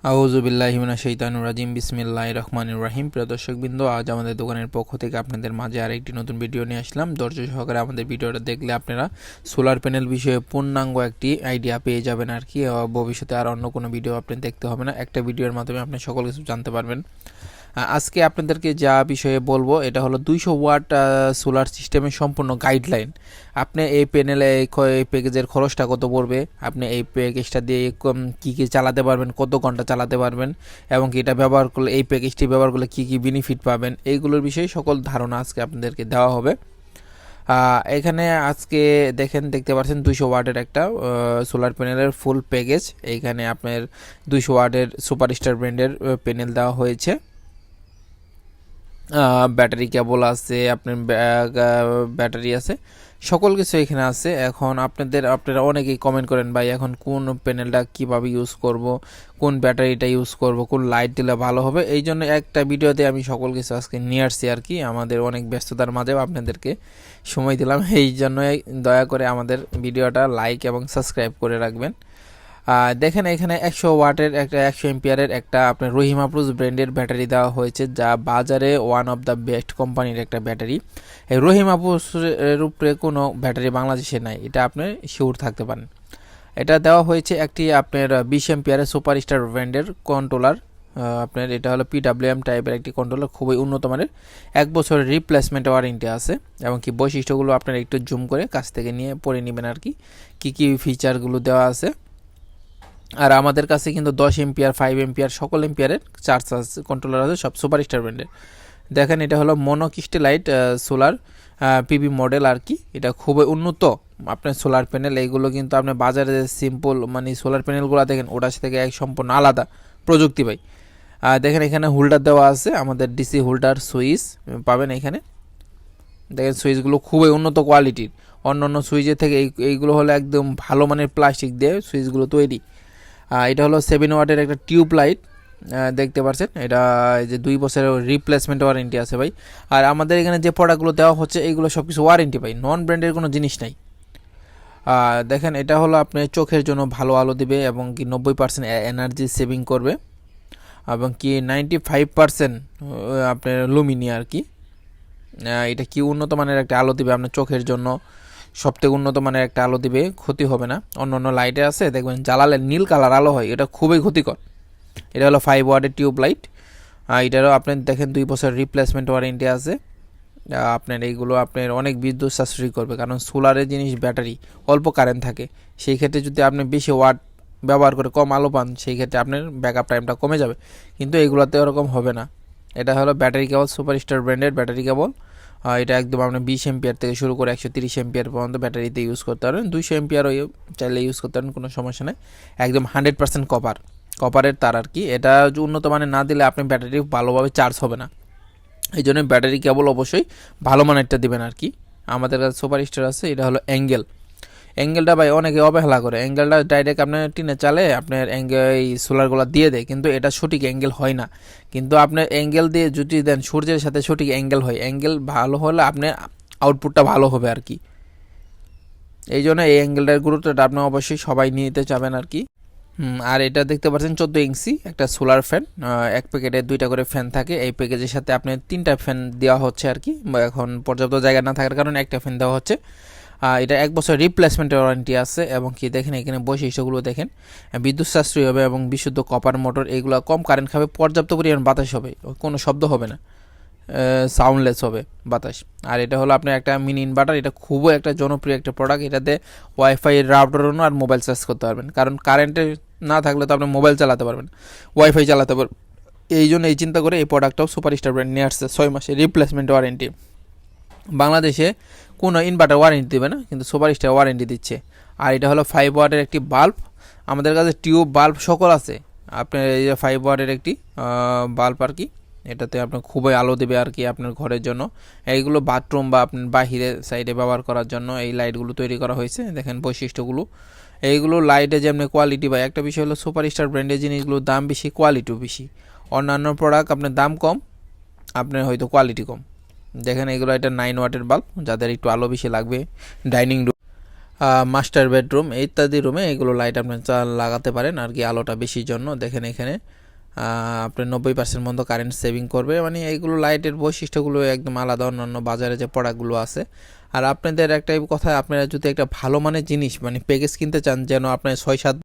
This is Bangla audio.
আউযুবিল্লাহি মিনাশ শাইতানির রাজিম বিসমিল্লাহির রহমানির রহিম। প্রিয় দর্শকবৃন্দ, আজ আমাদের দোকানের পক্ষ থেকে আপনাদের মাঝে আরেকটি নতুন ভিডিও নিয়ে আসলাম। ধৈর্য সহকারে আমাদের ভিডিওটা দেখলে আপনারা সোলার প্যানেল বিষয়ে পূর্ণাঙ্গ একটি আইডিয়া পেয়ে যাবেন আর কি। ভবিষ্যতে আর অন্য কোনো ভিডিও আপনি দেখতে হবে না, একটা ভিডিওর মাধ্যমে আপনি সকল কিছু জানতে পারবেন। আজকে আপনাদেরকে যা বিষয়ে বলবো এটা হলো 200 ওয়াট সোলার সিস্টেমের সম্পূর্ণ গাইডলাইন। আপনি এই প্যানেলে এই প্যাকেজের খরচটা কত পড়বে, আপনি এই প্যাকেজটা দিয়ে কী কী চালাতে পারবেন, কত ঘন্টা চালাতে পারবেন, এবং কি এটা ব্যবহার করলে এই প্যাকেজটি ব্যবহার করলে কী কী বেনিফিট পাবেন, এইগুলোর বিষয়ে সকল ধারণা আজকে আপনাদেরকে দেওয়া হবে। এখানে আজকে দেখতে পাচ্ছেন 200 ওয়াটের একটা সোলার প্যানেলের ফুল প্যাকেজ। এইখানে আপনার 200 ওয়াটের সুপারস্টার ব্র্যান্ডের প্যানেল দেওয়া হয়েছে। ব্যাটারি কেবল আছে, আপনার ব্যাটারি আছে, সকল কিছু এখানে আছে। এখন আপনারা অনেকেই কমেন্ট করেন, ভাই এখন কোন প্যানেলটা কিভাবে ইউজ করব, কোন ব্যাটারিটা ইউজ করব, কোন লাইট দিলে ভালো হবে। এই জন্য একটা ভিডিওতে আমি সকল কিছু আজকে নিয়ে আসছি আর কি। আমাদের অনেক ব্যস্ততার মাঝেও আপনাদেরকে সময় দিলাম, এই জন্যই দয়া করে আমাদের ভিডিওটা লাইক এবং সাবস্ক্রাইব করে রাখবেন। দেখেন এখানে 100 ওয়াটের একটা 100 এম্পিয়ারের একটা আপনার রহিমা প্লুস ব্র্যান্ডের ব্যাটারি দেওয়া হয়েছে, যা বাজারে ওয়ান অফ দ্য বেস্ট কোম্পানির একটা ব্যাটারি। এই রহিমা প্লুসের উপরে কোনো ব্যাটারি বাংলাদেশে নাই, এটা আপনি শিওর থাকতে পারেন। এটা দেওয়া হয়েছে একটি আপনার 20 এম্পিয়ারের সুপারস্টার ব্র্যান্ডের কন্ট্রোলার। আপনার এটা হলো পিডাব্লিউএম টাইপের একটি কন্ট্রোলার, খুবই উন্নত মানের, 1 বছরের রিপ্লেসমেন্ট ওয়ারেন্টি আছে। এবং কি বৈশিষ্ট্যগুলো আপনারা একটু জুম করে কাছ থেকে নিয়ে পড়ে নেবেন আর কি, কী ফিচারগুলো দেওয়া আছে। আর আমাদের কাছে কিন্তু 10 এম্পিয়ার, 5 এম্পিয়ার, সকল এম্পিয়ারের চার্জ কন্ট্রোলার আছে, সব সুপারস্টার ব্র্যান্ডের। দেখেন এটা হলো মনোক্রিস্টালাইট সোলার পিবি মডেল আর কি। এটা খুবই উন্নত আপনার সোলার প্যানেল। এইগুলো কিন্তু আপনি বাজারে সিম্পল মানে সোলার প্যানেলগুলো দেখেন ওটার থেকে এক সম্পূর্ণ আলাদা প্রযুক্তি পাই। দেখেন এখানে হোল্ডার দেওয়া আছে, আমাদের ডিসি হোল্ডার সুইচ পাবেন এখানে। দেখেন সুইচগুলো খুবই উন্নত কোয়ালিটির, অন্য সুইচের থেকে এইগুলো হলো একদম ভালো মানের প্লাস্টিক দিয়ে সুইচগুলো তৈরি। এটা হলো 7 ওয়াটের একটা টিউব লাইট, দেখতে পাচ্ছেন। এটা যে 2 বছরের রিপ্লেসমেন্ট ওয়ারেন্টি আছে ভাই। আর আমাদের এখানে যে প্রোডাক্টগুলো দেওয়া হচ্ছে এইগুলো সব কিছু ওয়ারেন্টি ভাই, নন ব্র্যান্ডের কোনো জিনিস নাই। দেখেন এটা হলো আপনার চোখের জন্য ভালো আলো দিবে, এবং কি 90% এনার্জি সেভিং করবে, এবং কি 95% আপনার লুমিনি আর কি। এটা কি উন্নত মানের একটা আলো দিবে আপনার চোখের জন্য, সবথেকে উন্নত মানের একটা আলো দিবে, ক্ষতি হবে না। অন্য লাইটে আছে দেখবেন জ্বালালে নীল কালার আলো হয়, এটা খুবই ক্ষতিকর। এটা হলো 5 ওয়াটের টিউব লাইট। এটারও আপনি দেখেন 2 বছর রিপ্লেসমেন্ট ওয়ারেন্টি আছে। আপনার এইগুলো আপনার অনেক বিদ্যুৎ সাশ্রয় করবে, কারণ সোলারের জিনিস ব্যাটারি অল্প কারেন্ট থাকে। সেই ক্ষেত্রে যদি আপনি বেশি ওয়াট ব্যবহার করে কম আলো পান, সেই ক্ষেত্রে আপনার ব্যাকআপ টাইমটা কমে যাবে, কিন্তু এগুলোতে ওরকম হবে না। এটা হলো ব্যাটারি কেবল, সুপারস্টার ব্র্যান্ডের ব্যাটারি কেবল। এটা একদম আপনার 20 এম্পিয়ার থেকে শুরু করে 130 এম্পিয়ার পর্যন্ত ব্যাটারিতে ইউজ করতে পারেন। 200 এম্পিয়ারও চাইলে ইউজ করতে পারেন, কোনো সমস্যা নেই। একদম 100% কপারের তার আর কি। এটা উন্নত মানের না দিলে আপনি ব্যাটারি ভালোভাবে চার্জ হবে না, এই জন্য ব্যাটারি কেবল অবশ্যই ভালো মানেরটা দেবেন আর কি। আমাদের কাছে সুপারস্টার আছে, এটা হলো অ্যাঙ্গেলটা ভাই অনেকে অবহেলা করে। অ্যাঙ্গেলটা ডাইরেক্ট আপনার টিনে চালে আপনার এই সোলারগুলো দিয়ে দেয়, কিন্তু এটা সঠিক অ্যাঙ্গেল হয় না। কিন্তু আপনার অ্যাঙ্গেল দিয়ে যদি দেন সূর্যের সাথে সঠিক অ্যাঙ্গেল হয়, অ্যাঙ্গেল ভালো হলে আপনার আউটপুটটা ভালো হবে আর কি। এই জন্য এই অ্যাঙ্গেলটার গুরুত্বটা আপনি অবশ্যই সবাই নিতে চাবেন আর কি। আর এটা দেখতে পাচ্ছেন 14 ইঞ্চি একটা সোলার ফ্যান। এক প্যাকেটে 2টা করে ফ্যান থাকে। এই প্যাকেজের সাথে আপনি 3টা ফ্যান দেওয়া হচ্ছে আর কি, এখন পর্যাপ্ত জায়গা না থাকার কারণে একটা ফ্যান দেওয়া হচ্ছে। এটা 1 বছর রিপ্লেসমেন্ট ওয়ারেন্টি আছে, এবং কি দেখেন এখানে বৈশিষ্ট্যগুলো দেখেন, বিদ্যুৎ সাশ্রয়ী হবে এবং বিশুদ্ধ কপার মোটর, এগুলো কম কারেন্ট খাবে, পর্যাপ্ত পরিমাণ বাতাস হবে, কোনো শব্দ হবে না, সাউন্ডলেস হবে বাতাস। আর এটা হলো আপনার একটা মিনি ইনভার্টার। এটা খুবই একটা জনপ্রিয় একটা প্রোডাক্ট। এটাতে ওয়াইফাই রাউটার আর মোবাইল চার্জ করতে পারবেন, কারণ কারেন্টে না থাকলে তো আপনি মোবাইল চালাতে পারবেন, ওয়াইফাই চালাতে পারবেন। এই জন্য এই চিন্তা করে এই প্রোডাক্টটাও সুপারস্টার ব্র্যান্ড নিয়ে আসছে। 6 মাসের রিপ্লেসমেন্ট ওয়ারেন্টি। বাংলাদেশে কোনো ইনভার্টার ওয়ারেন্টি দেবে না, কিন্তু সুপারস্টার ওয়ারেন্টি দিচ্ছে। আর এটা হলো 5 ওয়াটের একটি বাল্ব। আমাদের কাছে টিউব বাল্ব সকল আছে। আপনার এই যে 5 ওয়াটের একটি বাল্ব আর কি, এটাতে আপনার খুবই আলো দেবে আর কি আপনার ঘরের জন্য। এইগুলো বাথরুম বা আপনার বাহিরে সাইডে ব্যবহার করার জন্য এই লাইটগুলো তৈরি করা হয়েছে। দেখেন বৈশিষ্ট্যগুলো, এইগুলো লাইটে যেমনি কোয়ালিটি, বা একটা বিষয় হলো সুপারস্টার ব্র্যান্ডের জিনিসগুলোর দাম বেশি, কোয়ালিটিও বেশি। অন্যান্য প্রোডাক্ট আপনার দাম কম, আপনার হয়তো কোয়ালিটি কম। দেখেন এগুলো এটা 9 ওয়াটের বাল্ব, যাদের একটু আলো বেশি লাগবে ডাইনিং রুম। মাস্টার বেডরুম ইত্যাদি রুমে এগুলো লাইট আপনি লাগাতে পারেন আর কি, আলোটা বেশির জন্য। দেখেন এখানে আপনার 90% মতো কারেন্ট সেভিং করবে, মানে এইগুলো লাইটের বৈশিষ্ট্যগুলো একদম আলাদা অন্যান্য বাজারে যে প্রোডাক্টগুলো আছে। আর আপনাদের একটাই কথা, আপনারা যদি একটা ভালো মানের জিনিস মানে প্যাকেজ কিনতে চান, যেন আপনার 6-7